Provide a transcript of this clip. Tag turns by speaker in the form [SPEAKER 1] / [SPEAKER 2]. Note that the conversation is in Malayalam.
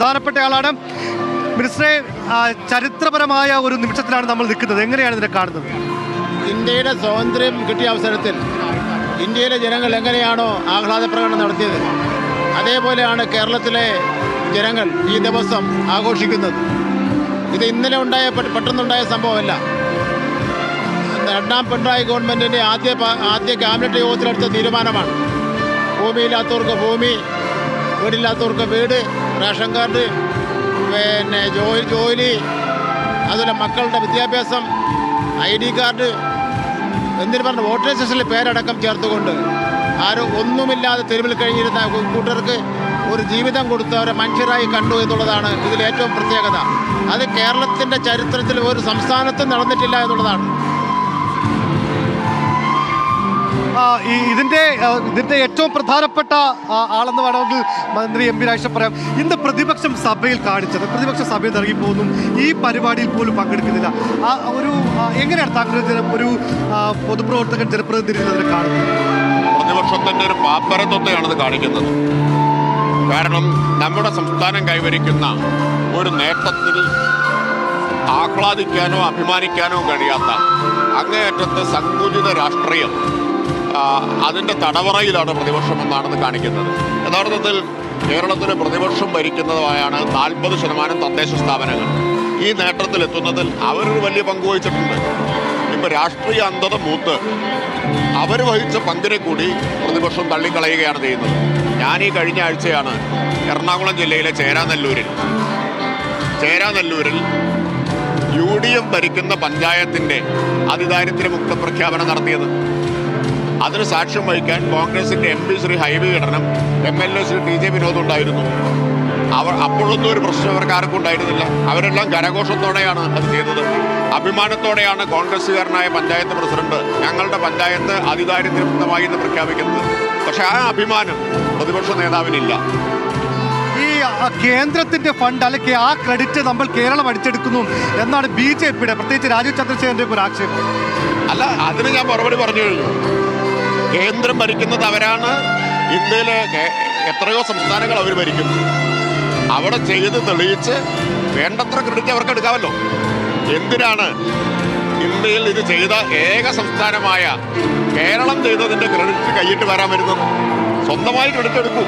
[SPEAKER 1] പ്രധാനപ്പെട്ട ആളാണ്. മിനിസ്റ്ററെ, ചരിത്രപരമായ ഒരു നിമിഷത്തിലാണ് നമ്മൾ നിൽക്കുന്നത്. എങ്ങനെയാണ് ഇതിനെ കാണുന്നത്?
[SPEAKER 2] ഇന്ത്യയുടെ സ്വാതന്ത്ര്യം കിട്ടിയ അവസരത്തിൽ ഇന്ത്യയിലെ ജനങ്ങൾ എങ്ങനെയാണോ ആഹ്ലാദ പ്രകടനം നടത്തിയത്, അതേപോലെയാണ് കേരളത്തിലെ ജനങ്ങൾ ഈ ദിവസം ആഘോഷിക്കുന്നത്. ഇത് ഇന്നലെ പെട്ടെന്നുണ്ടായ സംഭവമല്ല. രണ്ടാം പിണറായി ഗവൺമെൻറ്റിൻ്റെ ആദ്യ ക്യാബിനറ്റ് യോഗത്തിലെടുത്ത തീരുമാനമാണ്. ഭൂമിയില്ലാത്തവർക്ക് ഭൂമി, വീടില്ലാത്തവർക്ക് വീട്, റേഷൻ കാർഡ്, പിന്നെ ജോലി, അതുപോലെ മക്കളുടെ വിദ്യാഭ്യാസം, ID കാർഡ്, എന്തിനു പറഞ്ഞ വോട്ടേഴ്സ് ലിസ്റ്റിലെ പേരടക്കം ചേർത്തുകൊണ്ട് ഒന്നുമില്ലാതെ തെരുവിൽ കഴിഞ്ഞിരുന്ന കൂട്ടർക്ക് ഒരു ജീവിതം കൊടുത്ത് അവരെ മനുഷ്യരായി കണ്ടു എന്നുള്ളതാണ് ഇതിൽ ഏറ്റവും പ്രത്യേകത. അത് കേരളത്തിൻ്റെ ചരിത്രത്തിൽ ഒരു സംസ്ഥാനത്തും നടന്നിട്ടില്ല എന്നുള്ളതാണ്.
[SPEAKER 1] ഇതിന്റെ ഏറ്റവും പ്രധാനപ്പെട്ട ആളെന്ന് വേണമെങ്കിൽ മന്ത്രി MP രാജേഷ് പറയാം. ഇന്ന് പ്രതിപക്ഷം സഭയിൽ കാണിച്ചത്, പ്രതിപക്ഷ സഭയിൽ ഇറങ്ങിപ്പോകുന്നു, ഈ പരിപാടിയിൽ പോലും പങ്കെടുക്കുന്നില്ല. എങ്ങനെയാണ് താങ്കൾ ഒരു പൊതുപ്രവർത്തകൻ, ജനപ്രതിനിധി അതിനെ കാണുന്നത്?
[SPEAKER 3] പ്രതിപക്ഷത്തിൻ്റെ ഒരു പാപ്പരത്വത്തെയാണത് കാണിക്കുന്നത്. കാരണം നമ്മുടെ സംസ്ഥാനം കൈവരിക്കുന്ന ഒരു നേട്ടത്തിൽ ആഹ്ലാദിക്കാനോ അഭിമാനിക്കാനോ കഴിയാത്ത അങ്ങേയറ്റത്തെ സങ്കുചിത രാഷ്ട്രീയം, അതിൻ്റെ തടവറയിലാണ് പ്രതിപക്ഷം എന്നാണെന്ന് കാണിക്കുന്നത്. യഥാർത്ഥത്തിൽ കേരളത്തിലെ പ്രതിപക്ഷം ഭരിക്കുന്നതുമായാണ് 40% തദ്ദേശ സ്ഥാപനങ്ങൾ. ഈ നേട്ടത്തിലെത്തുന്നതിൽ അവരൊരു വലിയ പങ്ക് വഹിച്ചിട്ടുണ്ട്. ഇപ്പോൾ രാഷ്ട്രീയ അന്ധത മൂത്ത് അവർ വഹിച്ച പങ്കിനെ കൂടി പ്രതിപക്ഷം തള്ളിക്കളയുകയാണ് ചെയ്യുന്നത്. ഞാൻ ഈ കഴിഞ്ഞ ആഴ്ചയാണ് എറണാകുളം ജില്ലയിലെ ചേരാനെല്ലൂരിൽ UDF ഭരിക്കുന്ന പഞ്ചായത്തിൻ്റെ അതിദാരിദ്ര്യമുക്ത പ്രഖ്യാപനം നടത്തിയത്. അതിന് സാക്ഷ്യം വഹിക്കാൻ കോൺഗ്രസിൻ്റെ MP ശ്രീ ഹൈബി ഇടണം, MLA ശ്രീ TJ വിനോദ് ഉണ്ടായിരുന്നു. അപ്പോഴൊന്നും ഒരു പ്രശ്നം അവർക്ക് ആർക്കും ഉണ്ടായിരുന്നില്ല. അവരെല്ലാം കരഘോഷത്തോടെയാണ് അത് ചെയ്തത്. അഭിമാനത്തോടെയാണ് കോൺഗ്രസ്സുകാരനായ പഞ്ചായത്ത് പ്രസിഡന്റ് ഞങ്ങളുടെ പഞ്ചായത്ത് അതിദാരിദ്ര്യമുക്തമായി എന്ന് പ്രഖ്യാപിക്കുന്നത്. പക്ഷെ ആ അഭിമാനം പ്രതിപക്ഷ നേതാവിനില്ല.
[SPEAKER 1] ഈ കേന്ദ്രത്തിന്റെ ഫണ്ട് അല്ലെങ്കിൽ ആ ക്രെഡിറ്റ് നമ്മൾ കേരളം അടിച്ചെടുക്കുന്നു എന്നാണ് BJPയുടെ, പ്രത്യേകിച്ച് രാജീവ് ചന്ദ്രശേഖരന്റെ ഒരു ആക്ഷേപം.
[SPEAKER 3] അല്ല, അതിന് ഞാൻ മറുപടി പറഞ്ഞു കഴിഞ്ഞു. കേന്ദ്രം ഭരിക്കുന്നത് അവരാണ്. ഇന്ത്യയിലെ എത്രയോ സംസ്ഥാനങ്ങൾ അവർ ഭരിക്കുന്നു. അവിടെ ചെയ്ത് തെളിയിച്ച് വേണ്ടത്ര ക്രെഡിറ്റ് അവർക്ക് എടുക്കാമല്ലോ. എന്തിനാണ് ഇന്ത്യയിൽ ഇത് ചെയ്ത ഏക സംസ്ഥാനമായ കേരളം ചെയ്തതിൻ്റെ ക്രെഡിറ്റ് കൈയിട്ട് വരാൻ വരുന്നത്? സ്വന്തമായി ക്രെഡിറ്റ് എടുക്കൂ.